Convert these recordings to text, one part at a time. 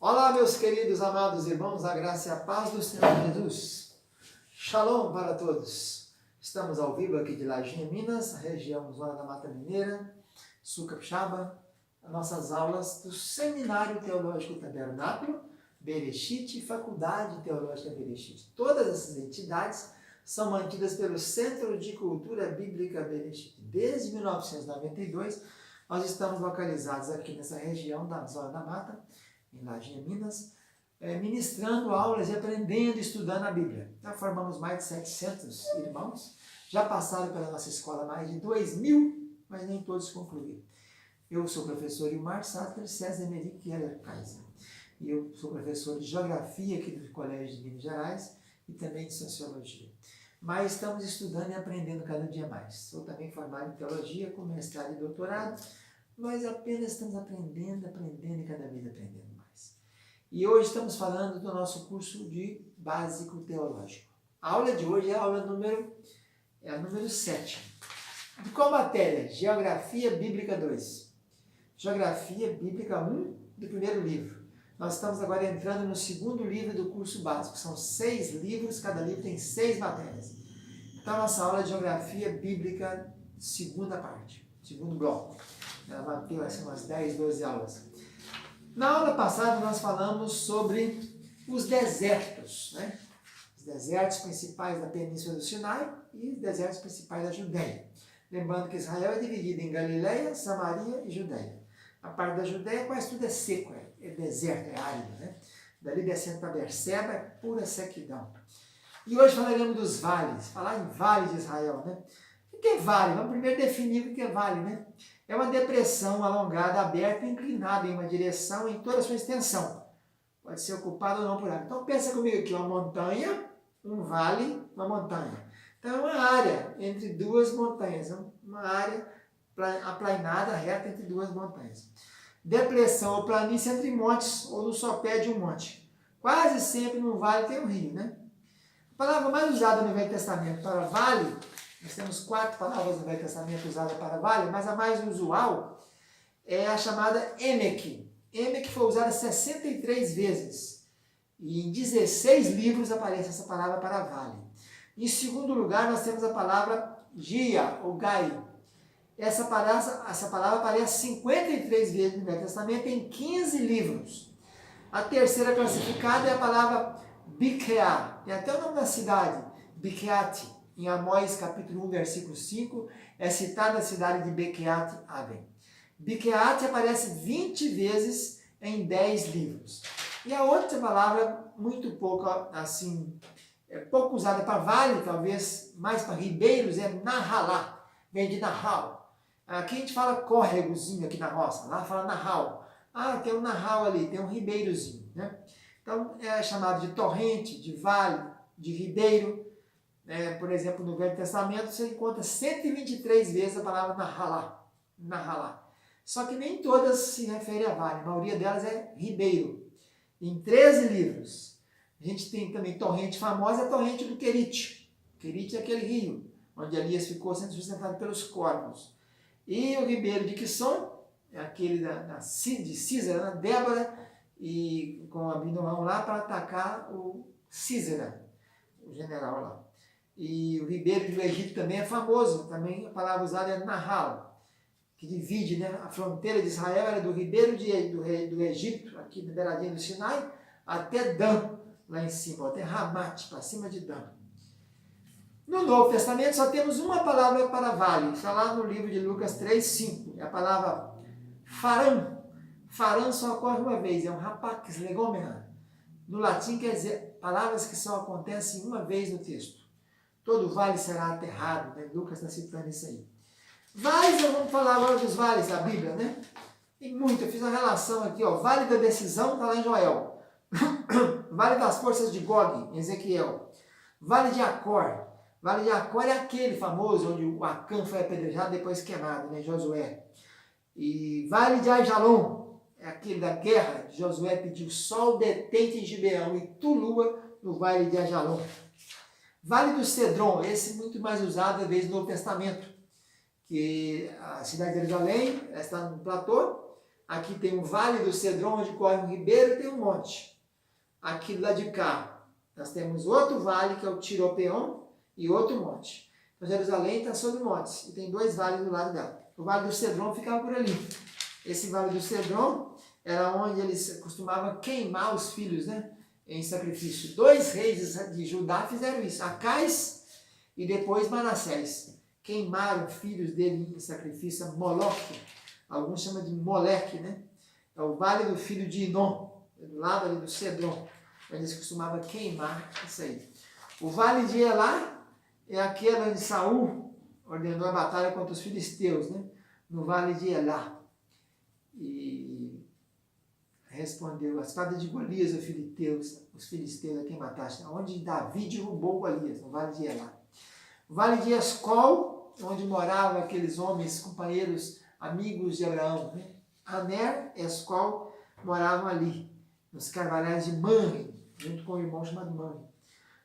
Olá, meus queridos, amados irmãos, a graça e a paz do Senhor Jesus. Shalom para todos. Estamos ao vivo aqui de Lajinha, Minas, região Zona da Mata Mineira, Sul Capixaba, as nossas aulas do Seminário Teológico Tabernáculo, Bereshit e Faculdade Teológica Bereshit. Todas essas entidades são mantidas pelo Centro de Cultura Bíblica Bereshit. Desde 1992, nós estamos localizados aqui nessa região da Zona da Mata, em Lajinha, Minas, ministrando aulas e aprendendo e estudando a Bíblia. Já formamos mais de 700 irmãos, já passaram pela nossa escola mais de 2.000, mas nem todos concluíram. Eu sou o professor Ilmar Sattler César Emerick Keller Kaiser. E eu sou professor de Geografia aqui do Colégio de Minas Gerais e também de Sociologia. Mas estamos estudando e aprendendo cada dia mais. Sou também formado em Teologia, com mestrado e doutorado, mas apenas estamos aprendendo e cada vez aprendendo mais. E hoje estamos falando do nosso curso de Básico Teológico. A aula de hoje é a aula número 7. De qual matéria? Geografia Bíblica 2. Geografia Bíblica 1 do primeiro livro. Nós estamos agora entrando no segundo livro do curso básico. São 6 livros, cada livro tem 6 matérias. Então, a nossa aula de Geografia Bíblica, segunda parte, segundo bloco. Ela vai ter umas 10, 12 aulas. Na aula passada, nós falamos sobre os desertos, né? Os desertos principais da Península do Sinai e os desertos principais da Judéia. Lembrando que Israel é dividido em Galileia, Samaria e Judéia. A parte da Judéia quase tudo é seco, é deserto, é árido, né? Dali descendo para Berseba é pura sequidão. E hoje falaremos dos vales, falar em vale de Israel, né? O que é vale? Vamos primeiro definir o que é vale, né? É uma depressão alongada, aberta e inclinada em uma direção em toda a sua extensão. Pode ser ocupada ou não por água. Então pensa comigo aqui, uma montanha, um vale, uma montanha. Então é uma área entre duas montanhas, uma área aplainada, reta entre duas montanhas. Depressão ou planície entre montes ou no sopé de um monte. Quase sempre no vale tem um rio, né? A palavra mais usada no Velho Testamento para vale, nós temos 4 palavras no Velho Testamento usadas para vale, mas a mais usual é a chamada Emek. Emek foi usada 63 vezes. E em 16 livros aparece essa palavra para vale. Em segundo lugar, nós temos a palavra Gia, ou Gai. Essa palavra aparece 53 vezes no Velho Testamento em 15 livros. A terceira classificada é a palavra Bikeá. Tem até o nome da cidade, Bikeat. Em Amós, capítulo 1, versículo 5, é citada a cidade de Bequeat Aven. Bequeat aparece 20 vezes em 10 livros. E a outra palavra, muito pouco, assim, pouco usada para vale, talvez mais para ribeiros, é Nahalá, vem de Nahal. Aqui a gente fala córregozinho aqui na roça, lá fala Nahal. Ah, tem um Nahal ali, tem um ribeirozinho, né? Então é chamado de torrente, de vale, de ribeiro. Por exemplo, no Velho Testamento você encontra 123 vezes a palavra Nahalá. Só que nem todas se referem a vale, a maioria delas é ribeiro. Em 13 livros. A gente tem também torrente famosa, a torrente do Querite. Querite é aquele rio, onde Elias ficou sendo sustentado pelos corvos. E o ribeiro de Quisson, é aquele de Císera, Débora, e com Abinoão lá para atacar o Císera, o general lá. E o ribeiro do Egito também é famoso, também a palavra usada é Nahal, que divide, né? A fronteira de Israel era do ribeiro do Egito, aqui na beiradinha do Sinai, até Dan, lá em cima, até Ramat, para cima de Dan. No Novo Testamento só temos uma palavra para vale, está lá no livro de Lucas 3:5, é a palavra Faran. Faran só ocorre uma vez, é um rapax legomena. No latim quer dizer palavras que só acontecem uma vez no texto. Todo vale será aterrado, né? Lucas está citando isso aí. Vales, nós vamos falar agora dos vales da Bíblia, né? Tem muito, eu fiz uma relação aqui, ó. Vale da decisão está lá em Joel. Vale das forças de Gog, em Ezequiel. Vale de Acor. Vale de Acor é aquele famoso onde o Acã foi apedrejado e depois queimado, né? Josué. E Vale de Aijalon é aquele da guerra. Josué pediu sol detente em Gibeão e tu lua no Vale de Aijalon. Vale do Cedron, esse muito mais usado às vezes no Novo Testamento, que a cidade de Jerusalém está no platô, Aqui tem o Vale do Cedron, onde corre um ribeiro e tem um monte. Aqui do lado de cá, nós temos outro vale, que é o Tiropeon, e outro monte. Então, Jerusalém está sobre montes, e tem 2 vales do lado dela. O Vale do Cedron ficava por ali. Esse Vale do Cedron era onde eles costumavam queimar os filhos, né, em sacrifício. 2 reis de Judá fizeram isso, Acais e depois Manassés. Queimaram filhos dele em sacrifício a Moloque. Alguns chamam de Moleque, né? É o Vale do filho de Inom, do lado ali do Cedron. Eles costumavam queimar isso aí. O Vale de Elá é aquele onde Saul ordenou a batalha contra os filisteus, né? No Vale de Elá. E respondeu, a espada de Golias, os filisteus a quem mataste, onde Davi derrubou Golias, no Vale de Elá. O Vale de Escol, onde moravam aqueles homens, companheiros, amigos de Abraão, né? Aner e Escol moravam ali, nos carvalhais de Manre, junto com o irmão chamado Manre.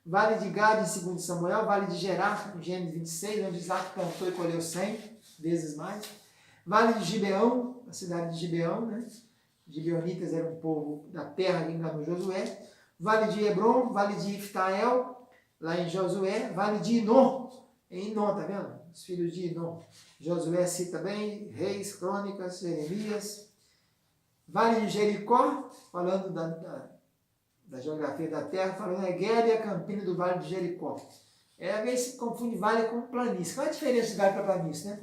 Vale de Gad, em 2 Samuel, Vale de Gerar, em Gênesis 26, onde Isaac plantou e colheu 100 vezes mais. Vale de Gibeão, a cidade de Gibeão, né? Gibeonitas era um povo da terra ali lá no Josué. Vale de Hebron, Vale de Iftael, lá em Josué. Vale de Inom, em Inom, tá vendo? Os filhos de Inom. Josué cita bem, Reis, Crônicas, Jeremias. Vale de Jericó, falando da geografia da terra, falando Negueb e a campina do Vale de Jericó. Às vezes se confunde vale com planície. Qual é a diferença de vale para planície, né?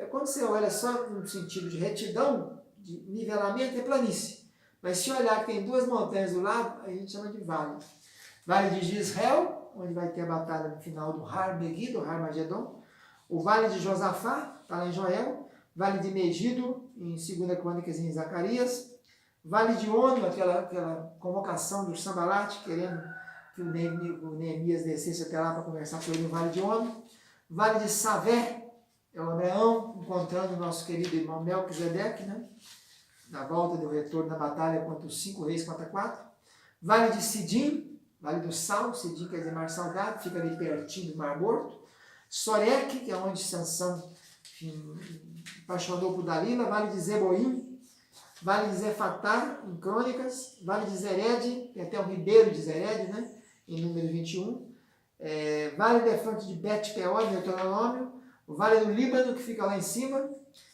Quando você olha só no sentido de retidão, de nivelamento, é planície. Mas se olhar que tem 2 montanhas do lado, a gente chama de vale. Vale de Gisrael, onde vai ter a batalha no final do Har Megiddo, do Har Magedon. O Vale de Josafá, está lá em Joel. Vale de Megido, em 2 Crônicas e em Zacarias. Vale de Ono, aquela convocação do Sambalat, querendo que o Neemias descesse até lá para conversar com ele no Vale de Ono. Vale de Savé, é o Abraão encontrando o nosso querido irmão Melquisedeque, né? Na volta do retorno da batalha contra os 5 reis contra 4. Vale de Sidim, Vale do Sal, Sidim quer dizer mar salgado, fica ali pertinho do Mar Morto. Soreque, que é onde Sansão apaixonou por Dalila. Vale de Zeboim, Vale de Zefatá, em Crônicas. Vale de Zered, tem até o ribeiro de Zered, né? Em número 21. Vale do Elefante de Bet-Peor, em Deuteronômio. O Vale do Líbano, que fica lá em cima.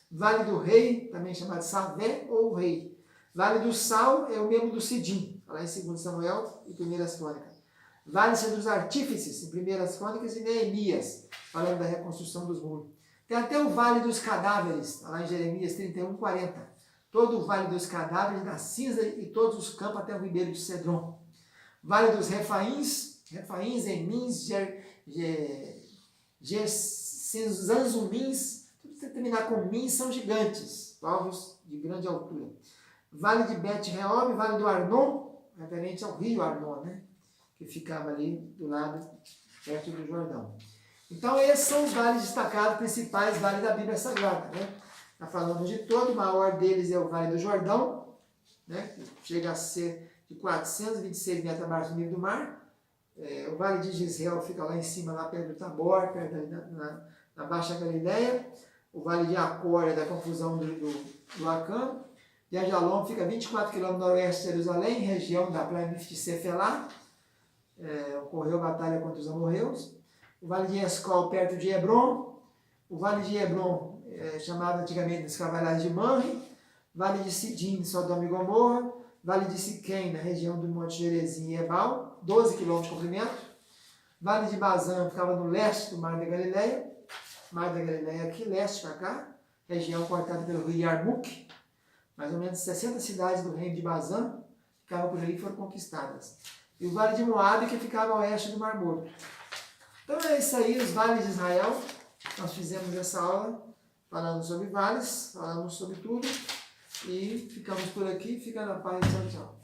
Vale do Rei, também chamado Savé ou Rei. Vale do Sal é o mesmo do Sidim, lá em 2 Samuel e 1 Crônicas. Vale dos Artífices, em 1 Crônicas e Neemias, falando da reconstrução dos muros. Tem até o Vale dos Cadáveres, lá em Jeremias 31:40. Todo o Vale dos Cadáveres, da cinza e todos os campos até o ribeiro de Cedron. Vale dos Refaíns, Emins, Zanzumins, tudo que terminar com Min são gigantes, povos de grande altura. Vale de Bet-Reob, Vale do Arnon, referente ao rio Arnon, né? Que ficava ali do lado, perto do Jordão. Então, esses são os vales destacados, principais vales da Bíblia Sagrada, né? Nós falamos de todo, o maior deles é o Vale do Jordão, né? Que chega a ser de 426 metros abaixo do nível do mar. O Vale de Gisrael fica lá em cima, lá perto do Tabor, perto na Baixa Galileia. O Vale de Acor é da confusão do Acã. De Ajalon fica 24 km noroeste de Jerusalém, região da Praia de Cefelá. Ocorreu a batalha contra os amorreus. O Vale de Escol, perto de Hebron. O Vale de Hebron, chamado antigamente dos Carvalhais de Manre. Vale de Sidim, Sodoma e Gomorra. Vale de Siquém, na região do Monte Gerezim e Ebal, 12 km de comprimento. Vale de Bazã ficava no leste do Mar da Galileia. Mar da Galileia aqui, leste para cá. Região cortada pelo rio Yarmuk. Mais ou menos 60 cidades do reino de Bazã ficavam por ali e foram conquistadas. E o Vale de Moabe, que ficava a oeste do Mar Morto. Então é isso aí, os vales de Israel. Nós fizemos essa aula falando sobre vales, falamos sobre tudo. E ficamos por aqui. Fica na paz. Tchau, tchau.